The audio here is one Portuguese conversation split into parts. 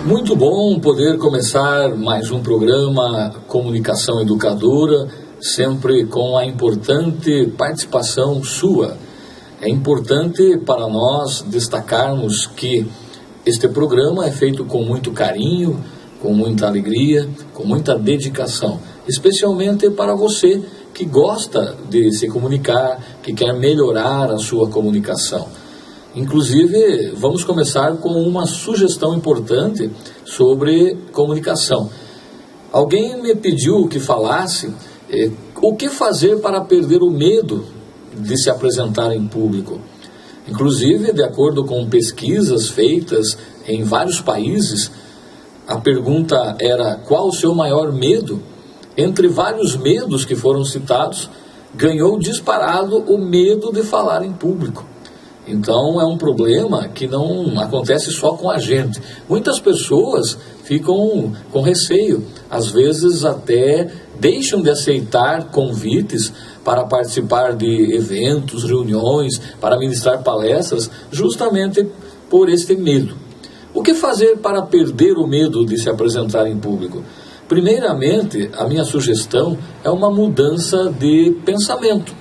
Muito bom poder começar mais um programa Comunicação Educadora, sempre com a importante participação sua. É importante para nós destacarmos que este programa é feito com muito carinho, com muita alegria, com muita dedicação, especialmente para você que gosta de se comunicar, que quer melhorar a sua comunicação. Inclusive, vamos começar com uma sugestão importante sobre comunicação. Alguém me pediu que falasse o que fazer para perder o medo de se apresentar em público. Inclusive, de acordo com pesquisas feitas em vários países, a pergunta era: qual o seu maior medo? Entre vários medos que foram citados, ganhou disparado o medo de falar em público. Então é um problema que não acontece só com a gente. Muitas pessoas ficam com receio, às vezes até deixam de aceitar convites para participar de eventos, reuniões, para ministrar palestras, justamente por este medo. O que fazer para perder o medo de se apresentar em público? Primeiramente, a minha sugestão é uma mudança de pensamento.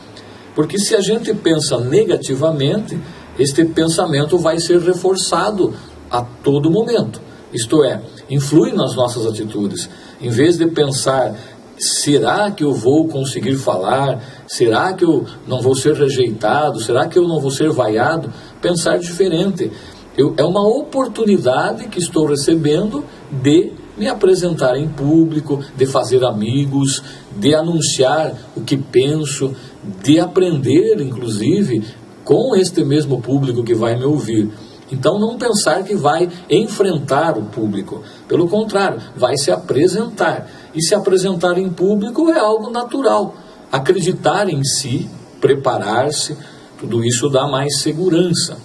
Porque se a gente pensa negativamente, este pensamento vai ser reforçado a todo momento. Isto é, influi nas nossas atitudes. Em vez de pensar: será que eu vou conseguir falar? Será que eu não vou ser rejeitado? Será que eu não vou ser vaiado? Pensar diferente. É uma oportunidade que estou recebendo de me apresentar em público, de fazer amigos, de anunciar o que penso, de aprender, inclusive, com este mesmo público que vai me ouvir. Então, não pensar que vai enfrentar o público. Pelo contrário, vai se apresentar. E se apresentar em público é algo natural. Acreditar em si, preparar-se, tudo isso dá mais segurança.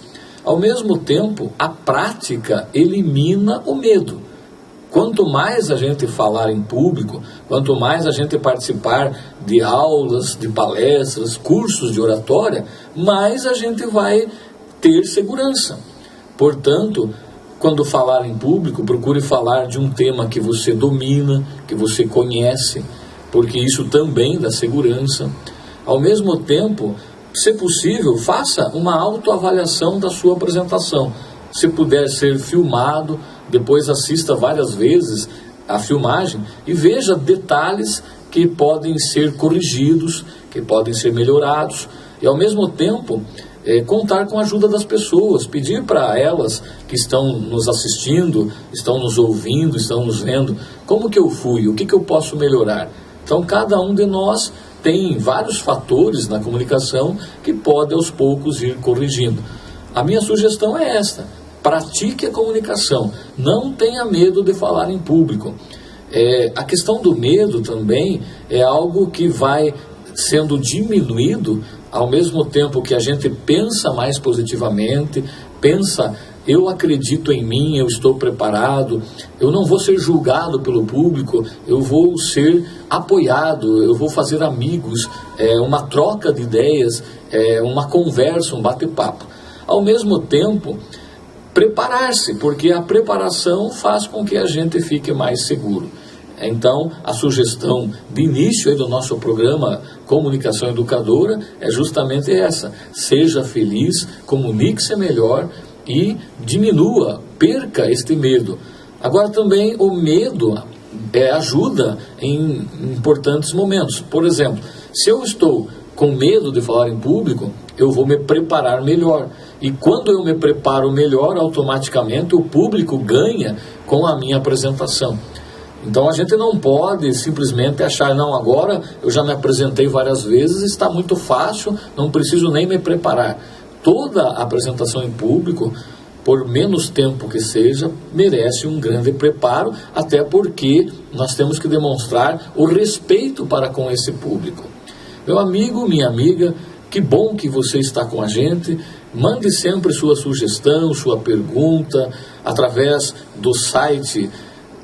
Ao mesmo tempo, a prática elimina o medo. Quanto mais a gente falar em público, quanto mais a gente participar de aulas, de palestras, cursos de oratória, mais a gente vai ter segurança. Portanto, quando falar em público, procure falar de um tema que você domina, que você conhece, porque isso também dá segurança. Ao mesmo tempo, se possível, faça uma autoavaliação da sua apresentação. Se puder ser filmado, depois assista várias vezes a filmagem e veja detalhes que podem ser corrigidos, que podem ser melhorados. E ao mesmo tempo, contar com a ajuda das pessoas, pedir para elas que estão nos assistindo, estão nos ouvindo, estão nos vendo, como que eu fui, o que eu posso melhorar. Então cada um de nós tem vários fatores na comunicação que pode aos poucos ir corrigindo. A minha sugestão é esta: pratique a comunicação, não tenha medo de falar em público. A questão do medo também é algo que vai sendo diminuído ao mesmo tempo que a gente pensa mais positivamente, pensa: eu acredito em mim, eu estou preparado, eu não vou ser julgado pelo público, eu vou ser apoiado, eu vou fazer amigos, uma troca de ideias, uma conversa, um bate-papo. Ao mesmo tempo, preparar-se, porque a preparação faz com que a gente fique mais seguro. Então, a sugestão de início aí do nosso programa Comunicação Educadora é justamente essa: seja feliz, comunique-se melhor e diminua, perca este medo. Agora também o medo ajuda em importantes momentos. Por exemplo, se eu estou com medo de falar em público, eu vou me preparar melhor. E quando eu me preparo melhor, automaticamente o público ganha com a minha apresentação. Então a gente não pode simplesmente achar: não, agora eu já me apresentei várias vezes, está muito fácil, não preciso nem me preparar. Toda apresentação em público, por menos tempo que seja, merece um grande preparo, até porque nós temos que demonstrar o respeito para com esse público. Meu amigo, minha amiga, que bom que você está com a gente. Mande sempre sua sugestão, sua pergunta, através do site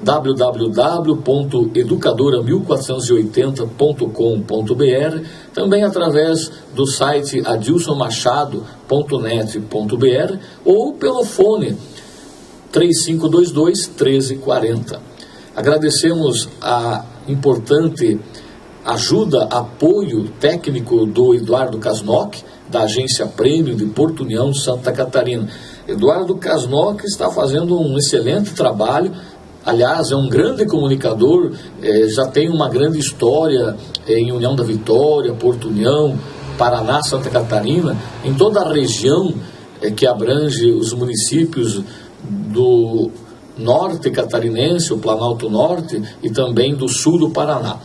www.educadora1480.com.br, também através do site adilsonmachado.net.br ou pelo fone 3522-1340. Agradecemos a importante ajuda, apoio técnico do Eduardo Kasnock, da agência Prêmio de Porto União, Santa Catarina. Eduardo Kasnock está fazendo um excelente trabalho, aliás, é um grande comunicador, já tem uma grande história em União da Vitória, Porto União, Paraná, Santa Catarina, em toda a região que abrange os municípios do norte catarinense, o Planalto Norte, e também do sul do Paraná.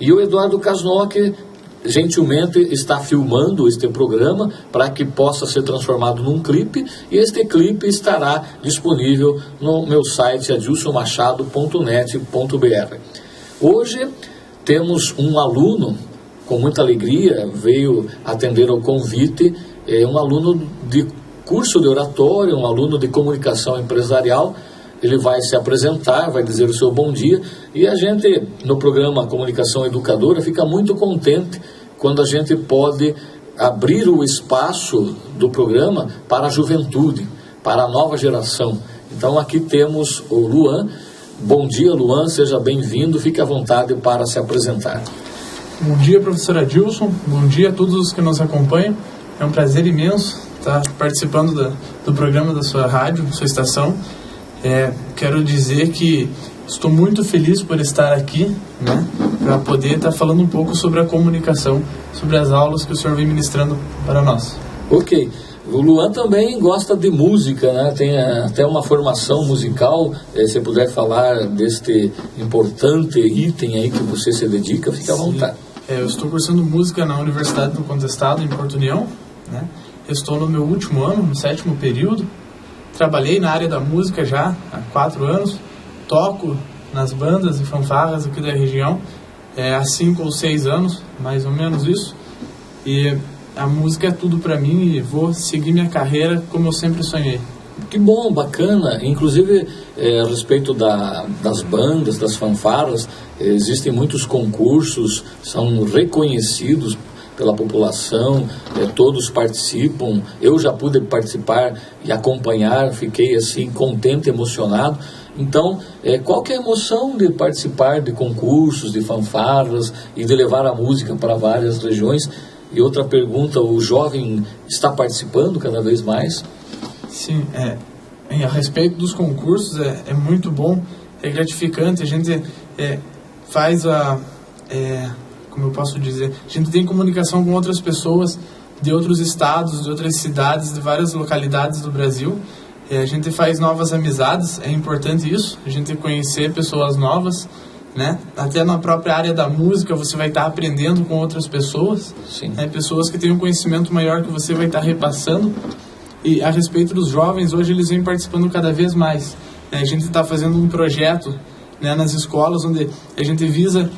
E o Eduardo Kasnock gentilmente está filmando este programa para que possa ser transformado num clipe, e este clipe estará disponível no meu site adilsonmachado.net.br. Hoje temos um aluno, com muita alegria, veio atender ao convite, um aluno de curso de oratória, um aluno de comunicação empresarial. Ele vai se apresentar, vai dizer o seu bom dia, e a gente, no programa Comunicação Educadora, fica muito contente quando a gente pode abrir o espaço do programa para a juventude, para a nova geração. Então aqui temos o Luan. Bom dia, Luan, seja bem-vindo, fique à vontade para se apresentar. Bom dia, professor Adilson, bom dia a todos os que nos acompanham. É um prazer imenso estar participando do programa da sua rádio, da sua estação. Quero dizer que estou muito feliz por estar aqui, né, para poder estar falando um pouco sobre a comunicação, sobre as aulas que o senhor vem ministrando para nós. Ok. O Luan também gosta de música, né? Tem até uma formação musical. Se puder falar deste importante item aí que você se dedica, fique à vontade. Eu estou cursando música na Universidade do Contestado, em Porto União, né? Estou no meu último ano, no 7º período. Trabalhei na área da música já há 4 anos, toco nas bandas e fanfarras aqui da região há 5 ou 6 anos, mais ou menos isso, e a música é tudo para mim e vou seguir minha carreira como eu sempre sonhei. Que bom, bacana. Inclusive, a respeito das bandas, das fanfarras, existem muitos concursos, são reconhecidos pela população, todos participam. Eu já pude participar e acompanhar, fiquei assim contente, emocionado. Então, qual que é a emoção de participar de concursos, de fanfarras e de levar a música para várias regiões? E outra pergunta, o jovem está participando cada vez mais? Sim, a respeito dos concursos, é muito bom, é gratificante, a gente faz como eu posso dizer, a gente tem comunicação com outras pessoas de outros estados, de outras cidades, de várias localidades do Brasil. A gente faz novas amizades, é importante isso, a gente conhecer pessoas novas, né? Até na própria área da música você vai estar aprendendo com outras pessoas, né? Pessoas que têm um conhecimento maior que você vai estar repassando. E a respeito dos jovens, hoje eles vêm participando cada vez mais, né? A gente está fazendo um projeto, né, nas escolas onde a gente visa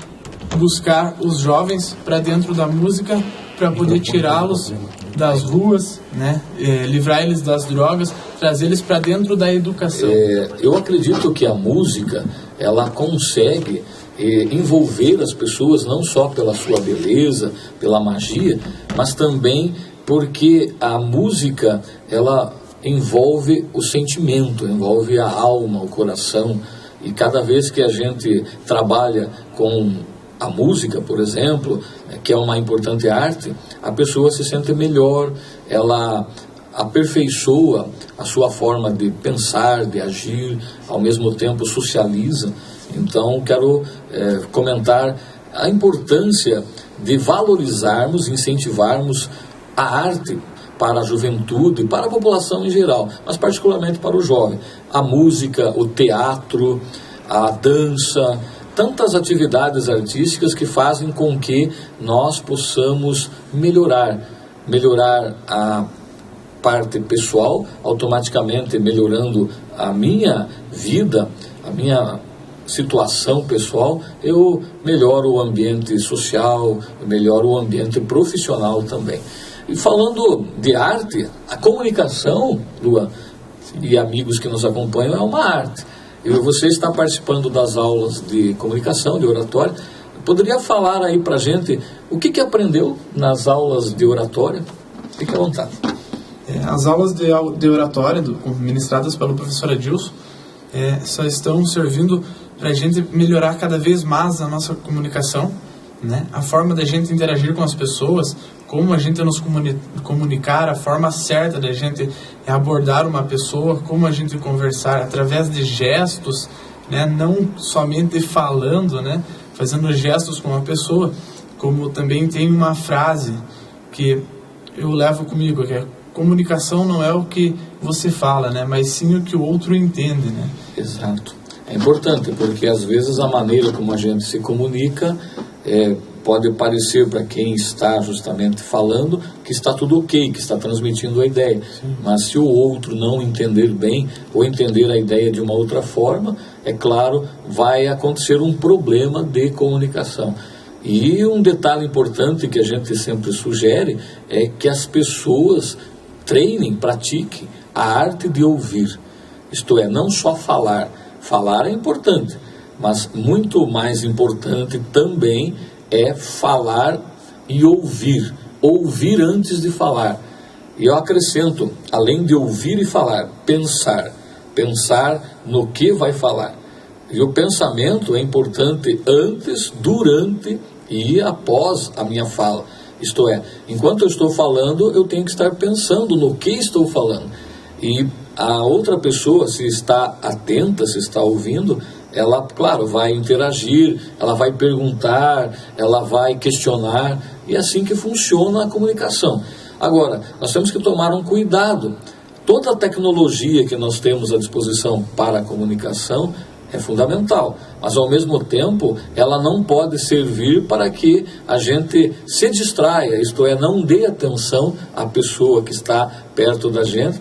buscar os jovens para dentro da música, para poder tirá-los das ruas, né, livrar eles das drogas, trazer eles para dentro da educação. Eu acredito que a música, ela consegue envolver as pessoas não só pela sua beleza, pela magia, mas também porque a música, ela envolve o sentimento, envolve a alma, o coração. E cada vez que a gente trabalha com a música, por exemplo, que é uma importante arte, a pessoa se sente melhor, ela aperfeiçoa a sua forma de pensar, de agir, ao mesmo tempo socializa. Então, quero comentar a importância de valorizarmos, incentivarmos a arte para a juventude, para a população em geral, mas particularmente para o jovem. A música, o teatro, a dança, tantas atividades artísticas que fazem com que nós possamos melhorar a parte pessoal, automaticamente melhorando a minha vida, a minha situação pessoal, eu melhoro o ambiente social, eu melhoro o ambiente profissional também. E falando de arte, a comunicação, Luan, e amigos que nos acompanham, é uma arte. E você está participando das aulas de comunicação, de oratória. Poderia falar aí pra gente o que aprendeu nas aulas de oratória? Fique à vontade. As aulas de oratória ministradas pelo professor Adilson só estão servindo para a gente melhorar cada vez mais a nossa comunicação, né? A forma da gente interagir com as pessoas, como a gente nos comunicar, a forma certa da gente abordar uma pessoa, como a gente conversar através de gestos, né? Não somente falando, né? Fazendo gestos com a pessoa, como também tem uma frase que eu levo comigo, que é: comunicação não é o que você fala, né? Mas sim o que o outro entende, né? Exato. É importante, porque às vezes a maneira como a gente se comunica pode parecer para quem está justamente falando que está tudo ok, que está transmitindo a ideia. Sim. Mas se o outro não entender bem ou entender a ideia de uma outra forma, é claro, vai acontecer um problema de comunicação. E um detalhe importante que a gente sempre sugere é que as pessoas treinem, pratiquem a arte de ouvir. Isto é, não só falar. Falar é importante, mas muito mais importante também é falar e ouvir. Ouvir antes de falar. E eu acrescento, além de ouvir e falar, pensar. Pensar no que vai falar. E o pensamento é importante antes, durante e após a minha fala. Isto é, enquanto eu estou falando, eu tenho que estar pensando no que estou falando. E a outra pessoa, se está atenta, se está ouvindo, ela, claro, vai interagir, ela vai perguntar, ela vai questionar, e é assim que funciona a comunicação. Agora, nós temos que tomar um cuidado. Toda a tecnologia que nós temos à disposição para a comunicação é fundamental, mas ao mesmo tempo ela não pode servir para que a gente se distraia, isto é, não dê atenção à pessoa que está perto da gente,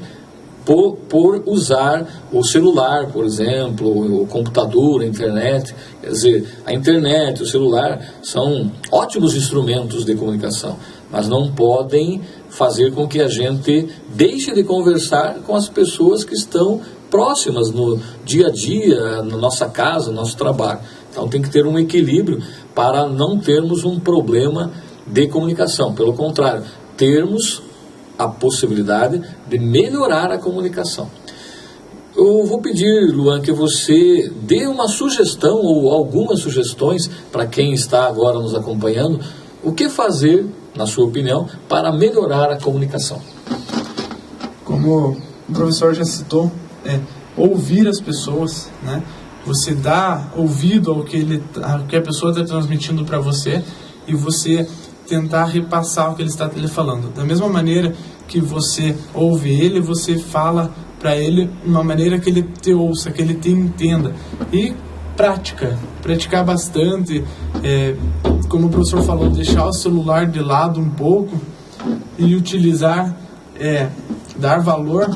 por usar o celular, por exemplo, o computador, a internet. Quer dizer, a internet, o celular são ótimos instrumentos de comunicação, mas não podem fazer com que a gente deixe de conversar com as pessoas que estão próximas no dia a dia, na nossa casa, no nosso trabalho. Então tem que ter um equilíbrio para não termos um problema de comunicação. Pelo contrário, termos a possibilidade de melhorar a comunicação. Eu vou pedir, Luan, que você dê uma sugestão ou algumas sugestões para quem está agora nos acompanhando. O que fazer, na sua opinião, para melhorar a comunicação? Como o professor já citou, ouvir as pessoas, né? Você dá ouvido ao que a pessoa está transmitindo para você e você tentar repassar o que ele está lhe falando. Da mesma maneira que você ouve ele, você fala para ele de uma maneira que ele te ouça, que ele te entenda. E praticar bastante, como o professor falou, deixar o celular de lado um pouco e utilizar, dar valor,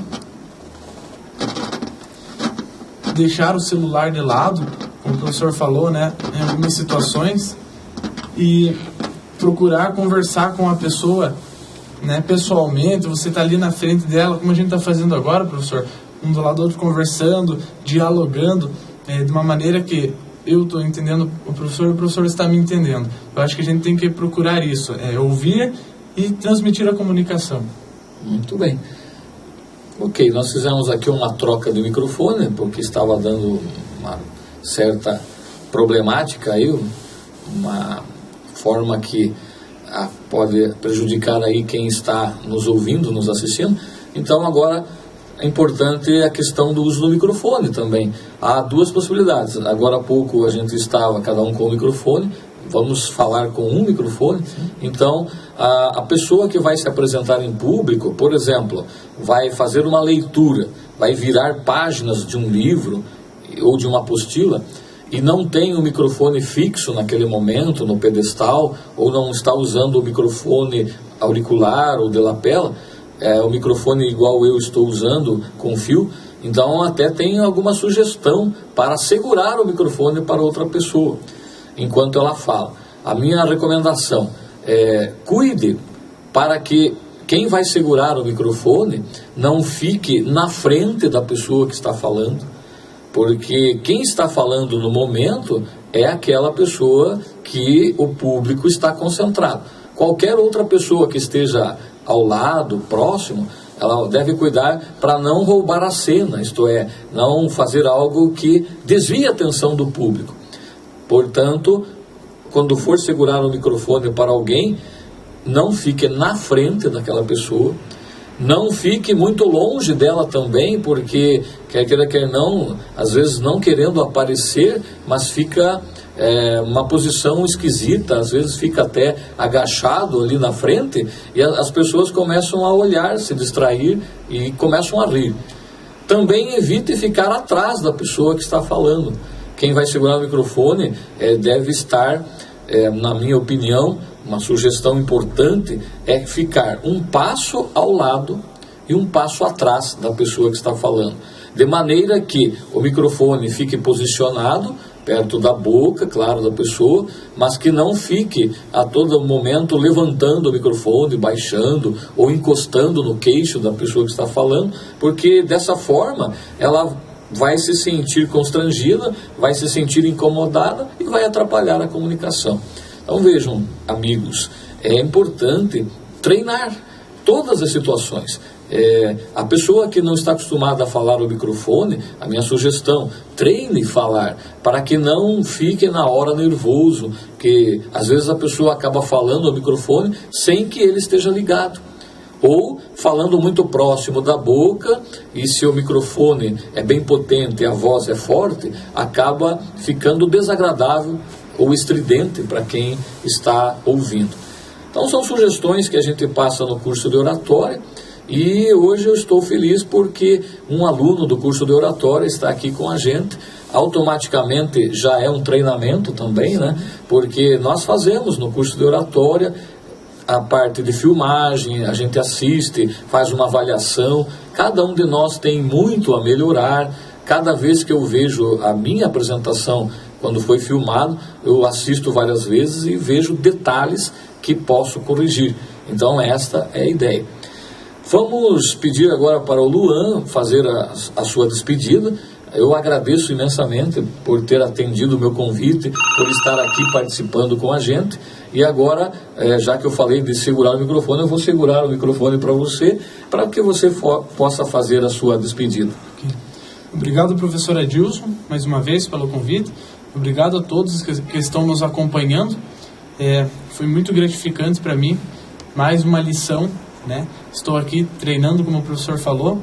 deixar o celular de lado, como o professor falou, né, em algumas situações, e procurar conversar com a pessoa, né, pessoalmente. Você está ali na frente dela, como a gente está fazendo agora, professor, um do lado do outro conversando, dialogando, de uma maneira que eu estou entendendo o professor e o professor está me entendendo. Eu acho que a gente tem que procurar isso, ouvir e transmitir a comunicação. Muito bem. Ok, nós fizemos aqui uma troca de microfone, porque estava dando uma certa problemática aí, uma forma que pode prejudicar aí quem está nos ouvindo, nos assistindo. Então agora é importante a questão do uso do microfone também. Há duas possibilidades. Agora há pouco a gente estava cada um com o microfone, vamos falar com um microfone. Então a pessoa que vai se apresentar em público, por exemplo, vai fazer uma leitura, vai virar páginas de um livro ou de uma apostila, e não tem o microfone fixo naquele momento, no pedestal, ou não está usando o microfone auricular ou de lapela, o microfone igual eu estou usando com fio, então até tem alguma sugestão para segurar o microfone para outra pessoa, enquanto ela fala. A minha recomendação é: cuide para que quem vai segurar o microfone não fique na frente da pessoa que está falando, porque quem está falando no momento é aquela pessoa que o público está concentrado. Qualquer outra pessoa que esteja ao lado, próximo, ela deve cuidar para não roubar a cena, isto é, não fazer algo que desvie a atenção do público. Portanto, quando for segurar o microfone para alguém, não fique na frente daquela pessoa, não fique muito longe dela também, porque quer queira, quer não, às vezes não querendo aparecer, mas fica uma posição esquisita, às vezes fica até agachado ali na frente, e as pessoas começam a olhar, se distrair e começam a rir. Também evite ficar atrás da pessoa que está falando. Quem vai segurar o microfone deve estar, na minha opinião, uma sugestão importante é ficar um passo ao lado e um passo atrás da pessoa que está falando, de maneira que o microfone fique posicionado perto da boca, claro, da pessoa, mas que não fique a todo momento levantando o microfone, baixando ou encostando no queixo da pessoa que está falando, porque dessa forma ela vai se sentir constrangida, vai se sentir incomodada e vai atrapalhar a comunicação. Então vejam, amigos, é importante treinar todas as situações. A pessoa que não está acostumada a falar o microfone, a minha sugestão, treine falar, para que não fique na hora nervoso, que às vezes a pessoa acaba falando ao microfone sem que ele esteja ligado, ou falando muito próximo da boca, e se o microfone é bem potente e a voz é forte, acaba ficando desagradável ou estridente para quem está ouvindo. Então são sugestões que a gente passa no curso de oratória, e hoje eu estou feliz porque um aluno do curso de oratória está aqui com a gente. Automaticamente já é um treinamento também, né? Porque nós fazemos no curso de oratória a parte de filmagem, a gente assiste, faz uma avaliação, cada um de nós tem muito a melhorar. Cada vez que eu vejo a minha apresentação, quando foi filmado, eu assisto várias vezes e vejo detalhes que posso corrigir. Então esta é a ideia. Vamos pedir agora para o Luan fazer a sua despedida. Eu agradeço imensamente por ter atendido o meu convite, por estar aqui participando com a gente. E agora, já que eu falei de segurar o microfone, eu vou segurar o microfone para você, para que você possa fazer a sua despedida. Okay. Obrigado, professor Edilson, mais uma vez pelo convite. Obrigado a todos que estão nos acompanhando. Foi muito gratificante para mim, mais uma lição, né? Estou aqui treinando, como o professor falou.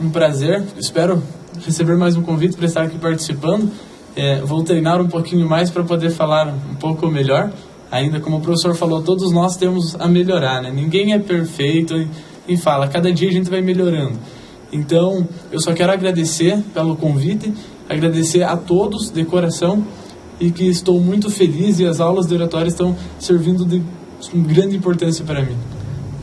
Um prazer, espero receber mais um convite para estar aqui participando. Vou treinar um pouquinho mais para poder falar um pouco melhor. Ainda como o professor falou, todos nós temos a melhorar, né? Ninguém é perfeito e fala, cada dia a gente vai melhorando. Então, eu só quero agradecer pelo convite, agradecer a todos de coração, e que estou muito feliz, e as aulas de oratória estão servindo de grande importância para mim.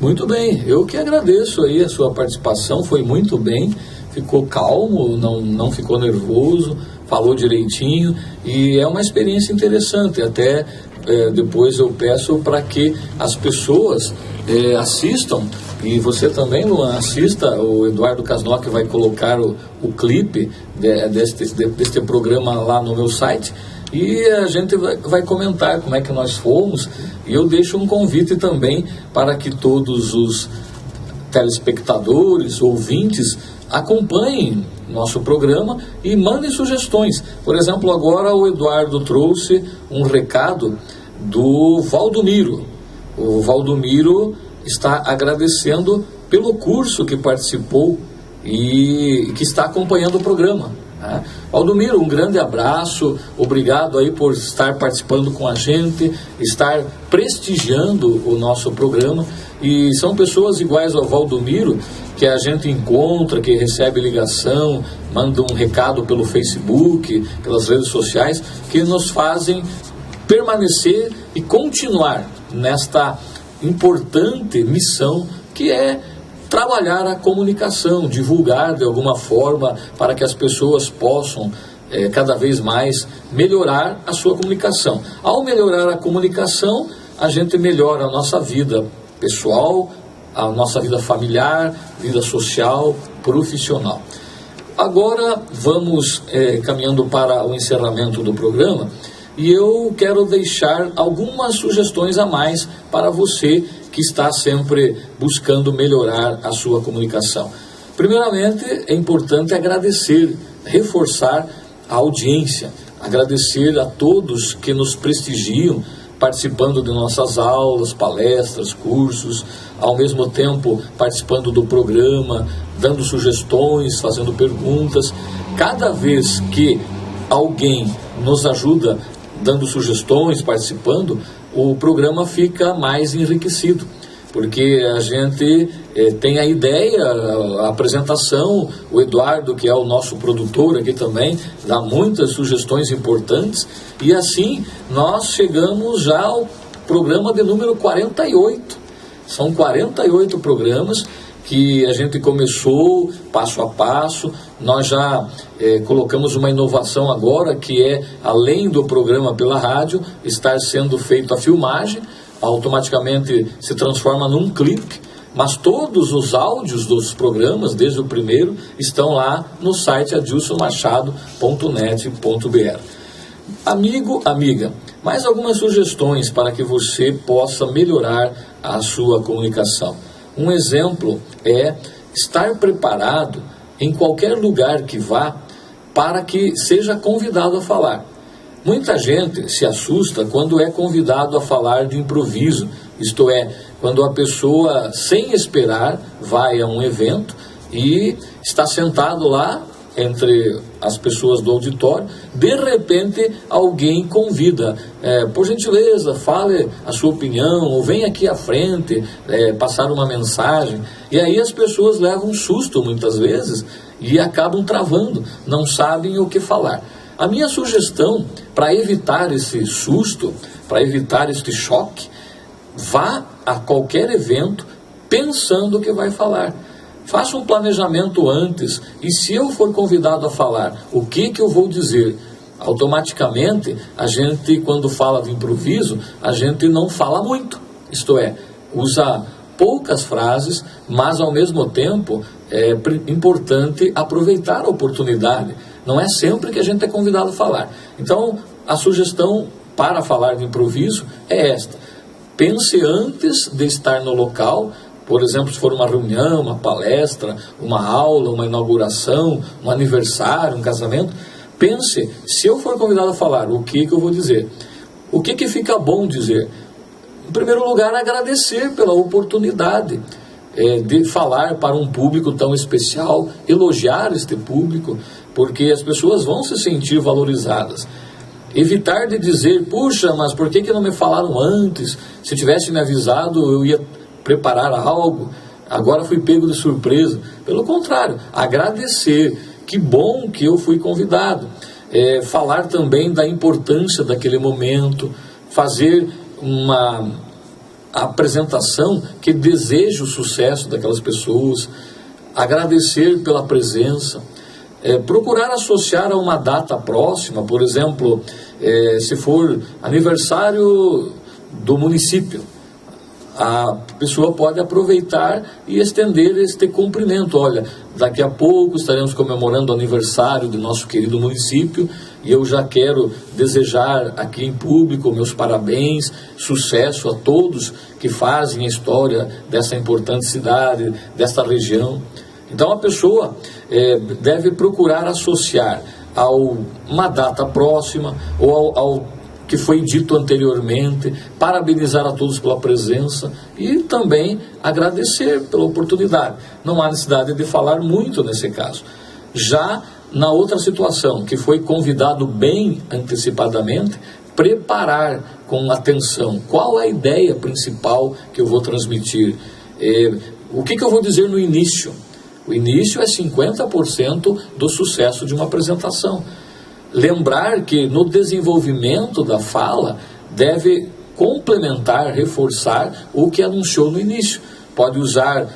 Muito bem, eu que agradeço aí a sua participação, foi muito bem, ficou calmo, não ficou nervoso, falou direitinho, e é uma experiência interessante. Até depois eu peço para que as pessoas assistam, e você também, Luan, assista. O Eduardo Casnock vai colocar o clipe deste programa lá no meu site, e a gente vai comentar como é que nós fomos, e eu deixo um convite também para que todos os telespectadores, ouvintes, acompanhem nosso programa e mandem sugestões. Por exemplo, agora o Eduardo trouxe um recado do Valdomiro. O Valdomiro está agradecendo pelo curso que participou e que está acompanhando o programa. Valdomiro, um grande abraço, obrigado aí por estar participando com a gente, estar prestigiando o nosso programa. E são pessoas iguais ao Valdomiro que a gente encontra, que recebe ligação, manda um recado pelo Facebook, pelas redes sociais, que nos fazem permanecer e continuar nesta importante missão que é trabalhar a comunicação, divulgar de alguma forma para que as pessoas possam cada vez mais melhorar a sua comunicação. Ao melhorar a comunicação, a gente melhora a nossa vida pessoal, a nossa vida familiar, vida social, profissional. Agora vamos caminhando para o encerramento do programa, e eu quero deixar algumas sugestões a mais para você que está sempre buscando melhorar a sua comunicação. Primeiramente, é importante agradecer, reforçar a audiência, agradecer a todos que nos prestigiam, participando de nossas aulas, palestras, cursos, ao mesmo tempo participando do programa, dando sugestões, fazendo perguntas. Cada vez que alguém nos ajuda dando sugestões, participando, o programa fica mais enriquecido, porque a gente tem a ideia, a apresentação, o Eduardo, que é o nosso produtor aqui também, dá muitas sugestões importantes, e assim nós chegamos já ao programa de número 48. São 48 programas que a gente começou passo a passo. Nós já colocamos uma inovação agora, que é, além do programa pela rádio, estar sendo feita a filmagem, automaticamente se transforma num clipe, mas todos os áudios dos programas, desde o primeiro, estão lá no site adilsonmachado.net.br. Amigo, amiga, mais algumas sugestões para que você possa melhorar a sua comunicação. Um exemplo é estar preparado em qualquer lugar que vá para que seja convidado a falar. Muita gente se assusta quando é convidado a falar de improviso, isto é, quando a pessoa, sem esperar, vai a um evento e está sentado lá entre as pessoas do auditório, de repente alguém convida, por gentileza, fale a sua opinião, ou vem aqui à frente, passar uma mensagem, e aí as pessoas levam um susto muitas vezes e acabam travando, não sabem o que falar. A minha sugestão, para evitar esse susto, para evitar este choque, vá a qualquer evento pensando o que vai falar. Faça um planejamento antes, e se eu for convidado a falar, o que eu vou dizer? Automaticamente, a gente, quando fala de improviso, a gente não fala muito, isto é, usa poucas frases, mas ao mesmo tempo é importante aproveitar a oportunidade. Não é sempre que a gente é convidado a falar. Então, a sugestão para falar de improviso é esta: pense antes de estar no local. Por exemplo, se for uma reunião, uma palestra, uma aula, uma inauguração, um aniversário, um casamento, pense, se eu for convidado a falar, o que eu vou dizer? O que fica bom dizer? Em primeiro lugar, agradecer pela oportunidade de falar para um público tão especial, elogiar este público, porque as pessoas vão se sentir valorizadas. Evitar de dizer, puxa, mas por que não me falaram antes? Se tivesse me avisado, eu ia preparar algo, agora fui pego de surpresa. Pelo contrário, agradecer, que bom que eu fui convidado. Falar também da importância daquele momento, fazer uma apresentação que deseja o sucesso daquelas pessoas, agradecer pela presença, procurar associar a uma data próxima, por exemplo, se for aniversário do município, a pessoa pode aproveitar e estender este cumprimento. Olha, daqui a pouco estaremos comemorando o aniversário do nosso querido município e eu já quero desejar aqui em público meus parabéns, sucesso a todos que fazem a história dessa importante cidade, desta região. Então a pessoa deve procurar associar a uma data próxima ou ao que foi dito anteriormente, parabenizar a todos pela presença e também agradecer pela oportunidade. Não há necessidade de falar muito nesse caso. Já na outra situação, que foi convidado bem antecipadamente, preparar com atenção qual a ideia principal que eu vou transmitir. O que eu vou dizer no início? O início é 50% do sucesso de uma apresentação. Lembrar que no desenvolvimento da fala deve complementar, reforçar o que anunciou no início. Pode usar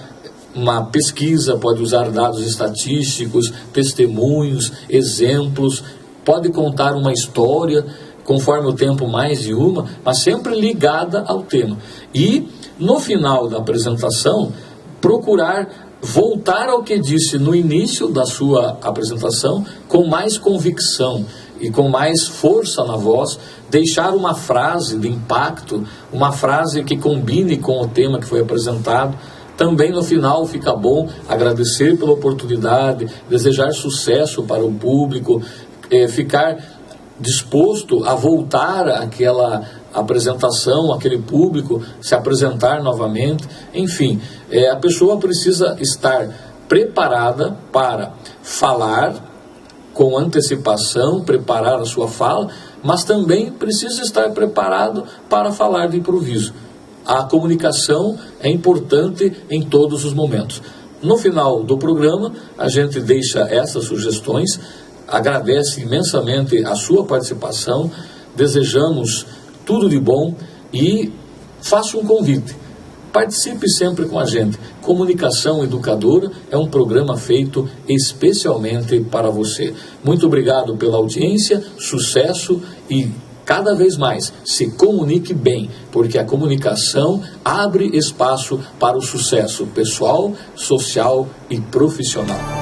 uma pesquisa, pode usar dados estatísticos, testemunhos, exemplos, pode contar uma história, conforme o tempo mais de uma, mas sempre ligada ao tema. E no final da apresentação, procurar voltar ao que disse no início da sua apresentação com mais convicção e com mais força na voz, deixar uma frase de impacto, uma frase que combine com o tema que foi apresentado. Também no final fica bom agradecer pela oportunidade, desejar sucesso para o público, ficar disposto a voltar àquela apresentação, aquele público, se apresentar novamente. Enfim, a pessoa precisa estar preparada para falar com antecipação, preparar a sua fala, mas também precisa estar preparado para falar de improviso. A comunicação é importante em todos os momentos. No final do programa, a gente deixa essas sugestões, agradece imensamente a sua participação, desejamos tudo de bom e faço um convite. Participe sempre com a gente. Comunicação Educadora é um programa feito especialmente para você. Muito obrigado pela audiência, sucesso e cada vez mais se comunique bem, porque a comunicação abre espaço para o sucesso pessoal, social e profissional.